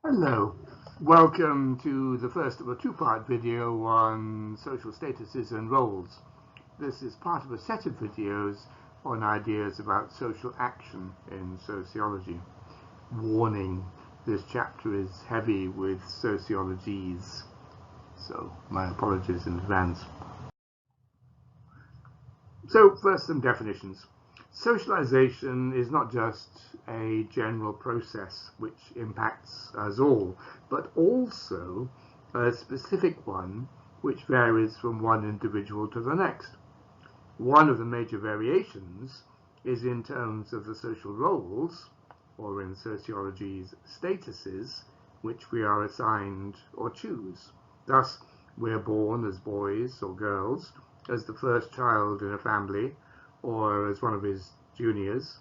Hello, welcome to the first of a two-part video on social statuses and roles. This is part of a set of videos on ideas about social action in sociology. Warning, this chapter is heavy with sociologies, so my apologies in advance. So first, some definitions. Socialization is not just a general process which impacts us all, but also a specific one which varies from one individual to the next. One of the major variations is in terms of the social roles, or in sociology's statuses, which we are assigned or choose. Thus, we're born as boys or girls, as the first child in a family, or as one of his juniors,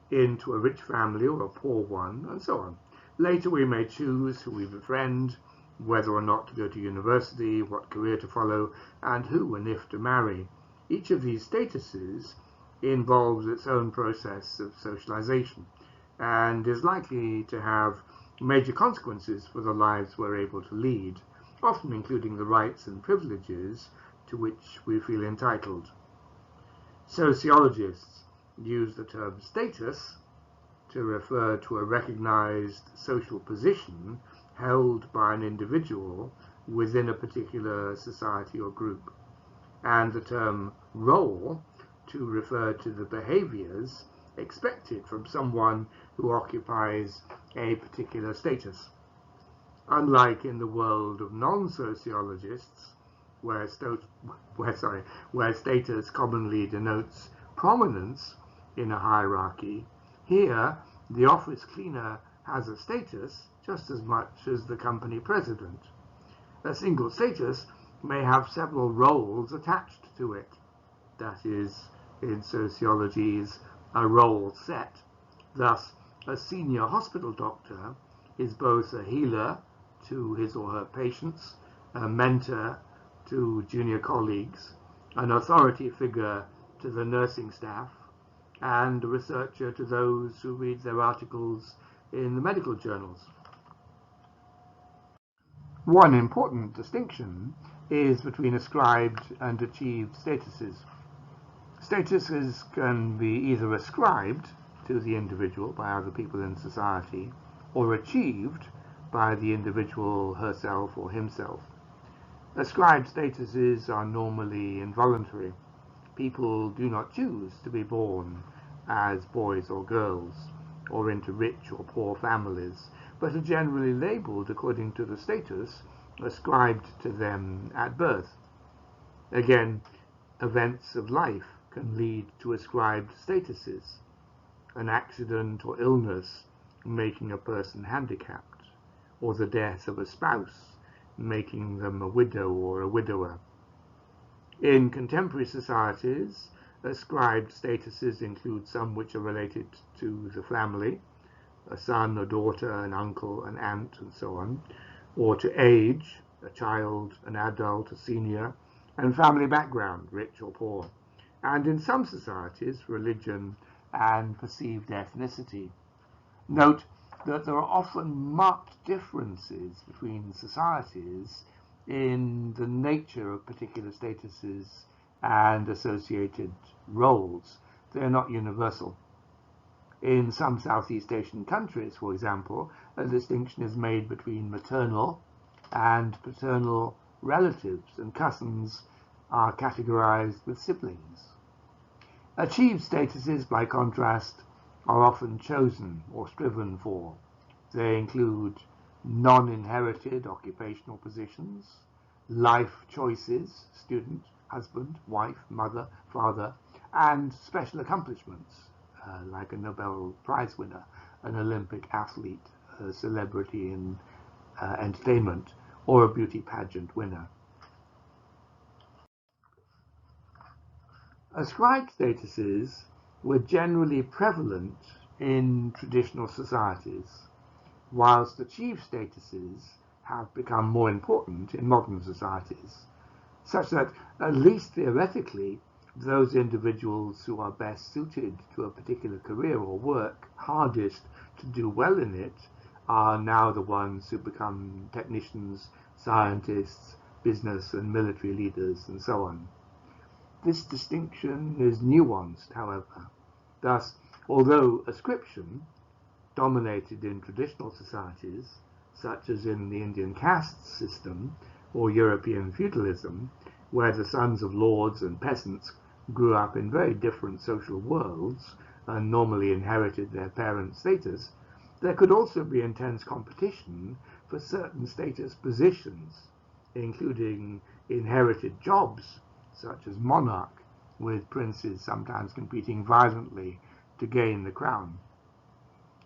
into a rich family or a poor one, and so on. Later we may choose who we befriend, whether or not to go to university, what career to follow, and who and if to marry. Each of these statuses involves its own process of socialization and is likely to have major consequences for the lives we're able to lead, often including the rights and privileges to which we feel entitled. Sociologists use the term status to refer to a recognized social position held by an individual within a particular society or group, and the term role to refer to the behaviors expected from someone who occupies a particular status. Unlike in the world of non-sociologists, where status commonly denotes prominence in a hierarchy, here the office cleaner has a status just as much as the company president. A single status may have several roles attached to it. That is, in sociology's a role set. Thus, a senior hospital doctor is both a healer to his or her patients, a mentor to junior colleagues, an authority figure to the nursing staff, and a researcher to those who read their articles in the medical journals. One important distinction is between ascribed and achieved statuses. Statuses can be either ascribed to the individual by other people in society, or achieved by the individual herself or himself. Ascribed statuses are normally involuntary. People do not choose to be born as boys or girls, or into rich or poor families, but are generally labeled according to the status ascribed to them at birth. Again, events of life can lead to ascribed statuses, an accident or illness making a person handicapped, or the death of a spouse making them a widow or a widower. In contemporary societies, ascribed statuses include some which are related to the family, a son, a daughter, an uncle, an aunt, and so on, or to age, a child, an adult, a senior, and family background, rich or poor, and in some societies, religion and perceived ethnicity. Note that there are often marked differences between societies in the nature of particular statuses and associated roles. They are not universal. In some Southeast Asian countries, for example, a distinction is made between maternal and paternal relatives, and cousins are categorized with siblings. Achieved statuses, by contrast, are often chosen or striven for. They include non-inherited occupational positions, life choices, student, husband, wife, mother, father, and special accomplishments, like a Nobel Prize winner, an Olympic athlete, a celebrity in entertainment, or a beauty pageant winner. Ascribed statuses were generally prevalent in traditional societies, whilst achieved statuses have become more important in modern societies, such that, at least theoretically, those individuals who are best suited to a particular career or work hardest to do well in it are now the ones who become technicians, scientists, business and military leaders, and so on. This distinction is nuanced, however. Thus, although ascription dominated in traditional societies, such as in the Indian caste system or European feudalism, where the sons of lords and peasants grew up in very different social worlds and normally inherited their parents' status, there could also be intense competition for certain status positions, including inherited jobs, such as monarch, with princes sometimes competing violently to gain the crown.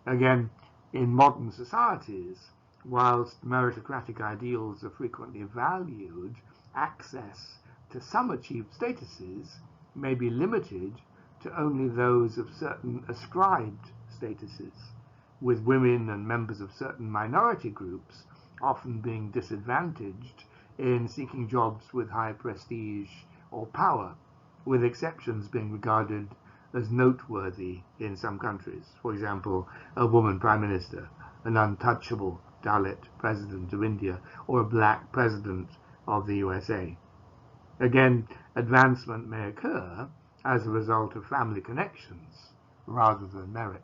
Again, in modern societies, whilst meritocratic ideals are frequently valued, access to some achieved statuses may be limited to only those of certain ascribed statuses, with women and members of certain minority groups often being disadvantaged in seeking jobs with high prestige or power, with exceptions being regarded as noteworthy in some countries. For example, a woman prime minister, an untouchable Dalit president of India, or a black president of the USA. Again, advancement may occur as a result of family connections rather than merit.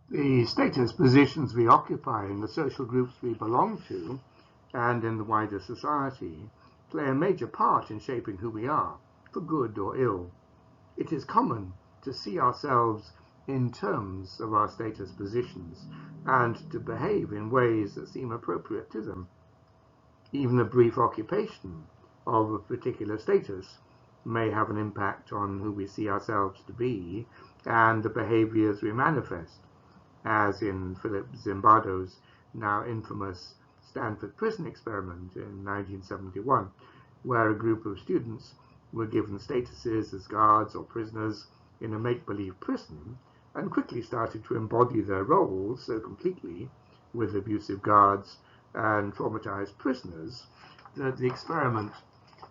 The status positions we occupy in the social groups we belong to and in the wider society play a major part in shaping who we are, for good or ill. It is common to see ourselves in terms of our status positions and to behave in ways that seem appropriate to them. Even a brief occupation of a particular status may have an impact on who we see ourselves to be and the behaviors we manifest, as in Philip Zimbardo's now infamous Stanford prison experiment in 1971, where a group of students were given statuses as guards or prisoners in a make-believe prison and quickly started to embody their roles so completely with abusive guards and traumatized prisoners that the experiment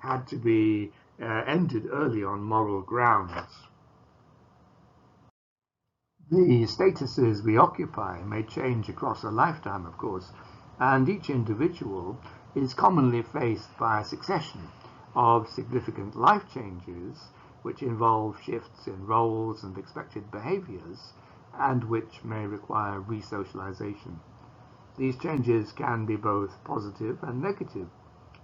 had to be ended early on moral grounds. The statuses we occupy may change across a lifetime, of course, and each individual is commonly faced by a succession of significant life changes which involve shifts in roles and expected behaviors and which may require resocialization. These changes can be both positive and negative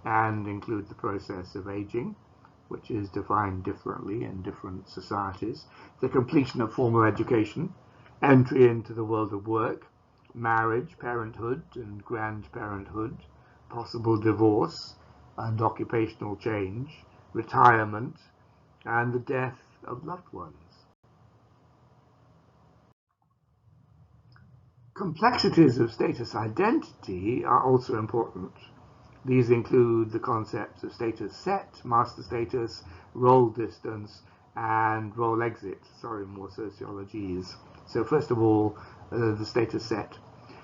and include the process of aging, which is defined differently in different societies, the completion of formal education, entry into the world of work, marriage, parenthood and grandparenthood, possible divorce and occupational change, retirement, and the death of loved ones. Complexities of status identity are also important. These include the concepts of status set, master status, role distance, and role exit. Sorry, more sociologies. So first of all, the status set.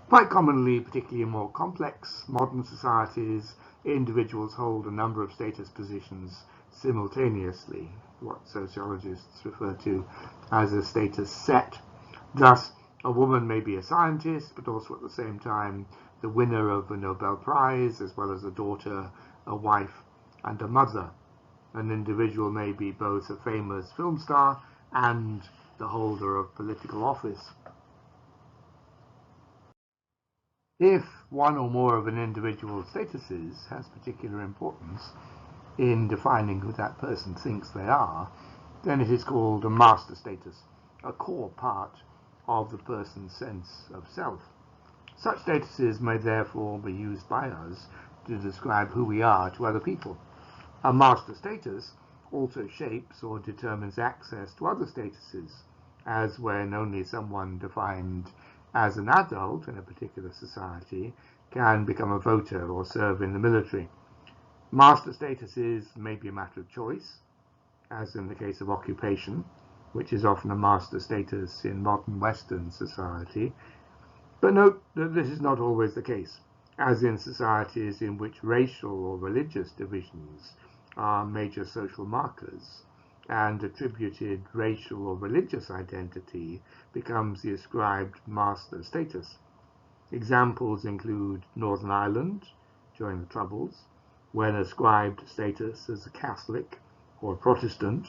Quite commonly, particularly in more complex modern societies, individuals hold a number of status positions simultaneously, what sociologists refer to as a status set. Thus, a woman may be a scientist, but also at the same time the winner of a Nobel Prize, as well as a daughter, a wife, and a mother. An individual may be both a famous film star and the holder of political office. If one or more of an individual's statuses has particular importance in defining who that person thinks they are, then it is called a master status, a core part of the person's sense of self. Such statuses may therefore be used by us to describe who we are to other people. A master status also shapes or determines access to other statuses, as when only someone defined as an adult in a particular society can become a voter or serve in the military. Master statuses may be a matter of choice, as in the case of occupation, which is often a master status in modern Western society. But note that this is not always the case, as in societies in which racial or religious divisions are major social markers. and attributed racial or religious identity becomes the ascribed master status. Examples include Northern Ireland during the Troubles, when ascribed status as a Catholic or a Protestant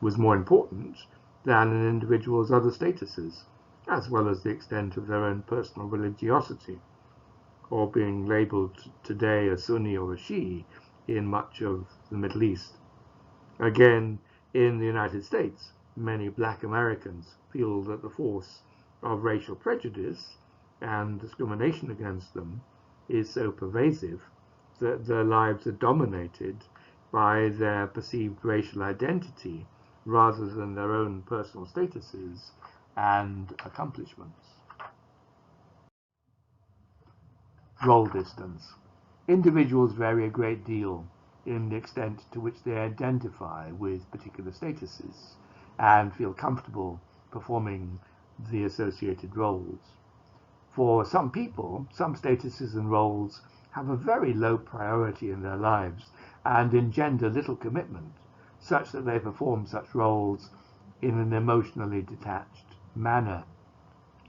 was more important than an individual's other statuses, as well as the extent of their own personal religiosity, or being labeled today a Sunni or a Shi'i in much of the Middle East. Again, in the United States, many black Americans feel that the force of racial prejudice and discrimination against them is so pervasive that their lives are dominated by their perceived racial identity rather than their own personal statuses and accomplishments. Role distance. Individuals vary a great deal in the extent to which they identify with particular statuses and feel comfortable performing the associated roles. For some people, some statuses and roles have a very low priority in their lives and engender little commitment, such that they perform such roles in an emotionally detached manner.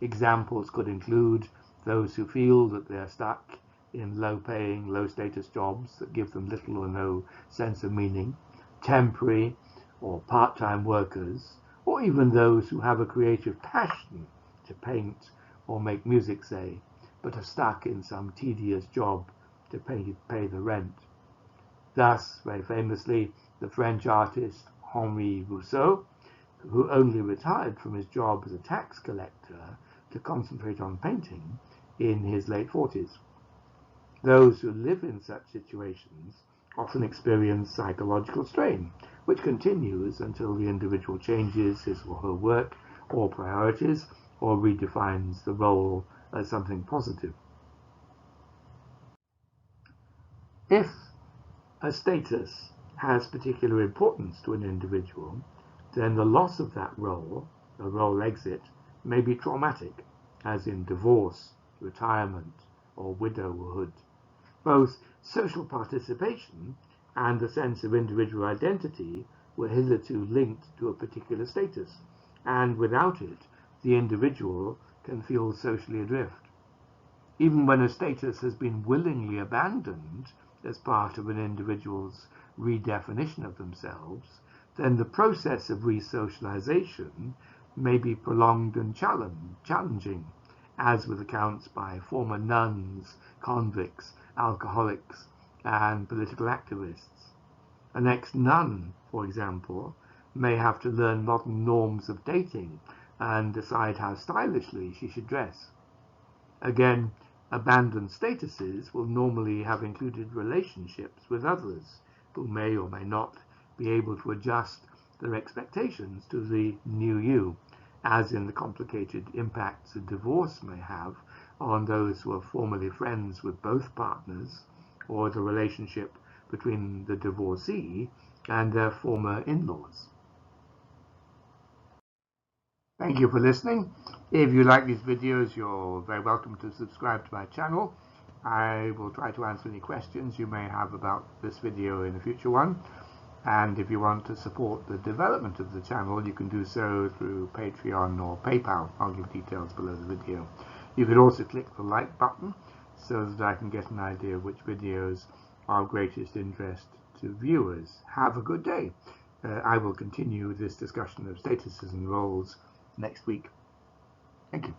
Examples could include those who feel that they are stuck in low-paying, low-status jobs that give them little or no sense of meaning, temporary or part-time workers, or even those who have a creative passion to paint or make music, say, but are stuck in some tedious job to pay the rent. Thus, very famously, the French artist Henri Rousseau, who only retired from his job as a tax collector to concentrate on painting in his late 40s. Those who live in such situations often experience psychological strain, which continues until the individual changes his or her work or priorities or redefines the role as something positive. If a status has particular importance to an individual, then the loss of that role, a role exit, may be traumatic, as in divorce, retirement, or widowhood. Both social participation and a sense of individual identity were hitherto linked to a particular status, and without it, the individual can feel socially adrift. Even when a status has been willingly abandoned as part of an individual's redefinition of themselves, then the process of resocialization may be prolonged and challenging, as with accounts by former nuns, convicts, alcoholics, and political activists. An ex-nun, for example, may have to learn modern norms of dating and decide how stylishly she should dress. Again, abandoned statuses will normally have included relationships with others who may or may not be able to adjust their expectations to the new you, as in the complicated impacts a divorce may have on those who are formerly friends with both partners, or the relationship between the divorcee and their former in-laws. Thank you for listening. If you like these videos, you're very welcome to subscribe to my channel. I will try to answer any questions you may have about this video in a future one. And if you want to support the development of the channel, you can do so through Patreon or PayPal. I'll give details below the video. You could also click the like button so that I can get an idea of which videos are of greatest interest to viewers. Have a good day. I will continue this discussion of statuses and roles next week. Thank you.